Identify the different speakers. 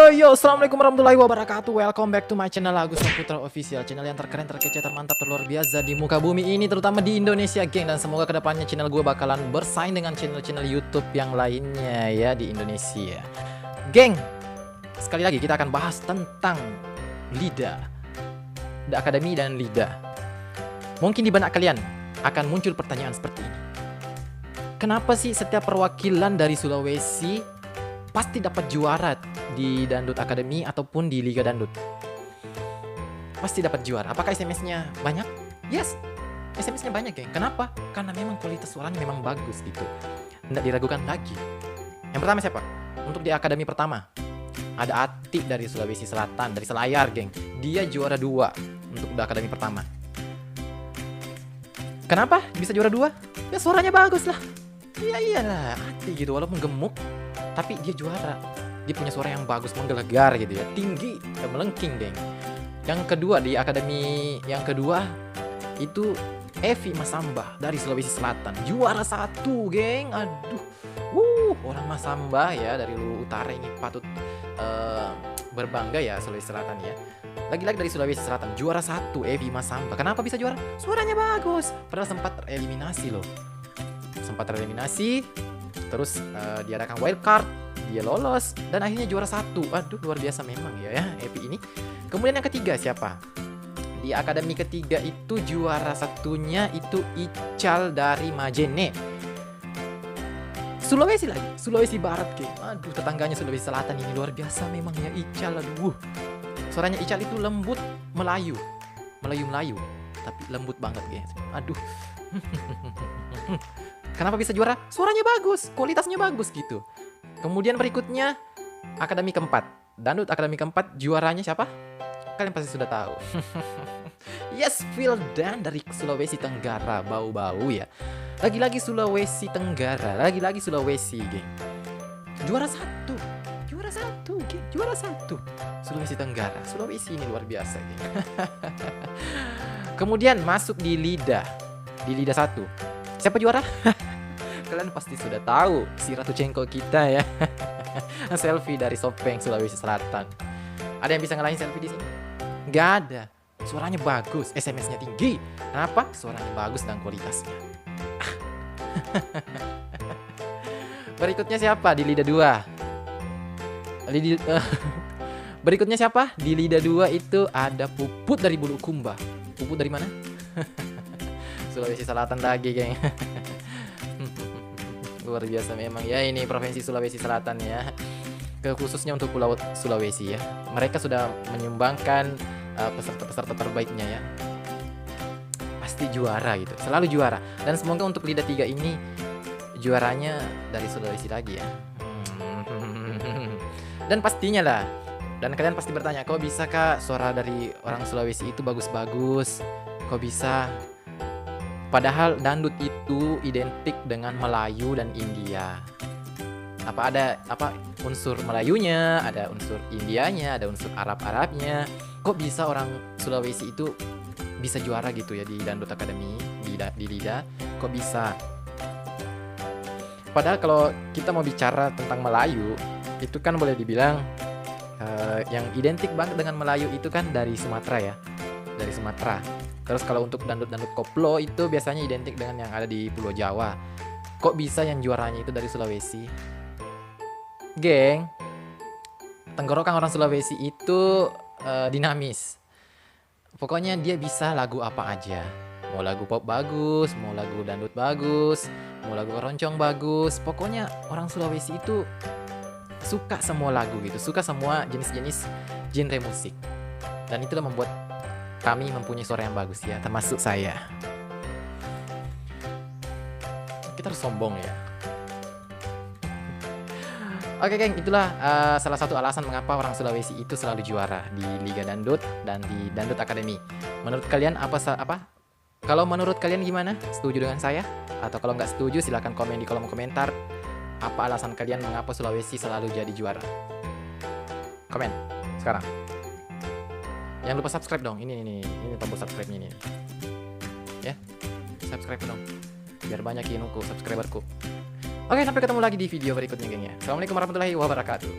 Speaker 1: Assalamualaikum warahmatullahi wabarakatuh. Welcome back to my channel Agus Saputra Official, channel yang terkeren, terkece, termantap, terluar biasa di muka bumi ini, terutama di Indonesia, geng. Dan semoga kedepannya channel gue bakalan bersaing dengan channel-channel YouTube yang lainnya ya di Indonesia, geng. Sekali lagi kita akan bahas tentang LIDA, The Academy dan LIDA. Mungkin di benak kalian akan muncul pertanyaan seperti ini. Kenapa sih setiap perwakilan dari Sulawesi pasti dapat juara di Dangdut Academy ataupun di Liga Dangdut? Pasti dapat juara. Apakah SMS-nya banyak? Yes, SMS-nya banyak, geng. Kenapa? Karena memang kualitas suaranya memang bagus gitu. Tidak diragukan lagi. Yang pertama siapa? Untuk di Akademi pertama ada Ati dari Sulawesi Selatan, dari Selayar, geng. Dia juara 2 untuk di Akademi pertama. Kenapa bisa juara 2? Ya suaranya bagus lah. Iya iyalah, Ati gitu, walaupun gemuk tapi dia juara. Dia punya suara yang bagus, menggelegar gitu ya, tinggi dan melengking, geng. Yang kedua di Akademi yang kedua itu Evi Masamba dari Sulawesi Selatan, juara 1, geng. Aduh, orang Masamba ya dari utara ini patut berbangga ya, Sulawesi Selatan ya. Lagi-lagi dari Sulawesi Selatan, juara 1 Evi Masamba. Kenapa bisa juara? Suaranya bagus. Padahal sempat tereliminasi loh. Sempat tereliminasi, terus diadakan wildcard, dia lolos dan akhirnya juara 1. Aduh, luar biasa memang ya Evi ini. Kemudian yang ketiga siapa? Di Akademi ketiga itu juara satunya itu Ical dari Majene, Sulawesi lagi, Sulawesi Barat, geng. Aduh, tetangganya Sulawesi Selatan ini luar biasa memang ya Ical. Aduh, suaranya Ical itu lembut, Melayu, tapi lembut banget, geng. Aduh. Kenapa bisa juara? Suaranya bagus, kualitasnya bagus gitu. Kemudian berikutnya Akademi keempat, Dangdut Akademi keempat, juaranya siapa? Kalian pasti sudah tahu. Yes, Vildan dari Sulawesi Tenggara, bau-bau ya. Lagi-lagi Sulawesi Tenggara, lagi-lagi Sulawesi, geng. Juara 1, geng. Juara 1. Sulawesi Tenggara, Sulawesi ini luar biasa, geng. Kemudian masuk di LIDA, di LIDA 1. Siapa juara? Kalian pasti sudah tahu, si Ratu Cengkok kita ya. Selfie dari Sopeng, Sulawesi Selatan. Ada yang bisa ngalahin Selfie di sini? Gak ada. Suaranya bagus, SMS-nya tinggi. Kenapa? Suaranya bagus dan kualitasnya. Berikutnya siapa di LIDA 2? Berikutnya siapa? Di LIDA 2 itu ada Puput dari Bulukumba. Puput dari mana? Sulawesi Selatan lagi, geng. Luar biasa memang ya ini Provinsi Sulawesi Selatan ya. Khususnya untuk Pulau Sulawesi ya. Mereka sudah menyumbangkan peserta-peserta terbaiknya ya. Pasti juara gitu, selalu juara. Dan semoga untuk LIDA 3 ini juaranya dari Sulawesi lagi ya. Dan pastinya lah. Dan kalian pasti bertanya, kok bisa kak suara dari orang Sulawesi itu bagus-bagus? Kok bisa? Padahal dangdut itu identik dengan Melayu dan India. Ada unsur Melayunya, ada unsur Indianya, ada unsur Arab-Arabnya. Kok bisa orang Sulawesi itu bisa juara gitu ya di Dangdut Academy, di LIDA? Kok bisa? Padahal kalau kita mau bicara tentang Melayu, itu kan boleh dibilang yang identik banget dengan Melayu itu kan dari Sumatera ya. Dari Sumatera. Terus kalau untuk dangdut-dangdut koplo itu biasanya identik dengan yang ada di Pulau Jawa. Kok bisa yang juaranya itu dari Sulawesi? Geng, tenggorokan orang Sulawesi itu dinamis. Pokoknya dia bisa lagu apa aja. Mau lagu pop bagus, mau lagu dangdut bagus, mau lagu keroncong bagus. Pokoknya orang Sulawesi itu suka semua lagu gitu, suka semua jenis-jenis genre musik. Dan itulah membuat kami mempunyai suara yang bagus ya, termasuk saya. Kita harus sombong ya. Oke, geng, itulah salah satu alasan mengapa orang Sulawesi itu selalu juara di Liga Dangdut dan di Dangdut Academy. Menurut kalian apa? Kalau menurut kalian gimana? Setuju dengan saya? Atau kalau nggak setuju silahkan komen di kolom komentar. Apa alasan kalian mengapa Sulawesi selalu jadi juara? Komen sekarang. Jangan lupa subscribe dong. Ini tombol subscribe ini. Ya. Subscribe dong. Biar banyak subscriberku. Oke, sampai ketemu lagi di video berikutnya, geng ya. Assalamualaikum warahmatullahi wabarakatuh.